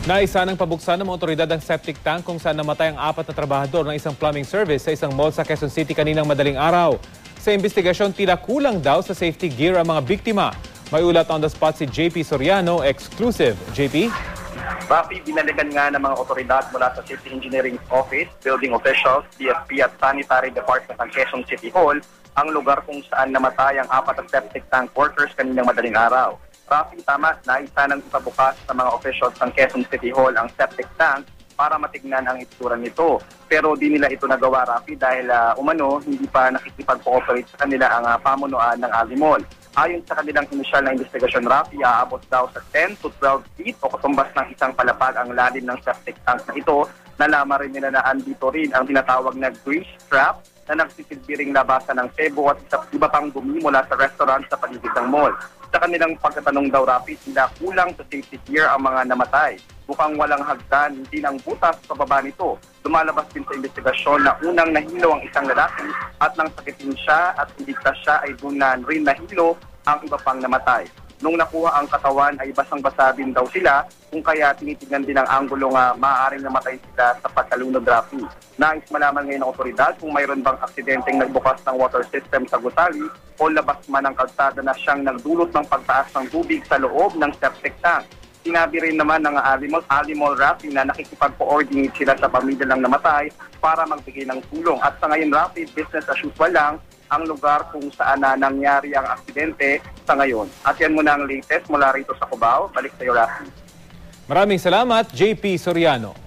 Naisa ng pabuksan ng mga otoridad ang septic tank kung saan namatay ang 4 na trabahador ng isang plumbing service sa isang mall sa Quezon City kaninang madaling araw. Sa investigasyon, tila kulang daw sa safety gear ang mga biktima. May ulat on the spot si JP Soriano, exclusive. JP? Rafi, binalikan nga ng mga otoridad mula sa Safety Engineering Office, building officials, DFP at Sanitary Department ng Quezon City Hall ang lugar kung saan namatay ang 4 na septic tank workers kaninang madaling araw. Rafi, tama, naisa nang ipabukas sa mga officials ng Quezon City Hall ang septic tank para matignan ang itsura nito. Pero di nila ito nagawa, Rafi, dahil umano hindi pa nakikipag-cooperate sa kanila ang pamunuan ng Alimol. Ayon sa kanilang inisyal na investigasyon, Rafi, aabot daw sa 10 to 12 feet o katumbas ng isang palapag ang lalim ng septic tank na ito. Nalaman rin nila na andito rin ang tinatawag na grease trap na nagsisilbi ring labasan ng sebo at iba pang dumi mula sa restaurant sa paligid ng mall. Sa kanilang pagkatanong daw, Rafi, sila kulang sa safety gear ang mga namatay. Mukhang walang hagdan, hindi ng butas sa baba nito. Lumalabas din sa investigasyon na unang nahilo ang isang lalaki at nang sakitin siya at iligtas siya ay doon na rin nahilo ang iba pang namatay. Nung nakuha ang katawan ay basang-basa din daw sila kung kaya tinitignan din ang anggulong maaaring namatay sila sa pagkalunod, Rafi. Nais malaman ngayon ng otoridad kung mayroon bang aksidenteng nagbukas ng water system sa gusali o labas man ng kalsada na siyang nagdulot ng pagtaas ng tubig sa loob ng septic tank. Sinabi rin naman ng Alimol Rafi na nakikipag-coordinate sila sa pamilya ng namatay para magbigay ng tulong. At sa ngayon, Rafi, business as usual lang ang lugar kung saan nangyari ang aksidente sa ngayon. At yan muna ang latest mula rito sa Cubao. Balik sa iyo, Rafi. Maraming salamat, JP Soriano.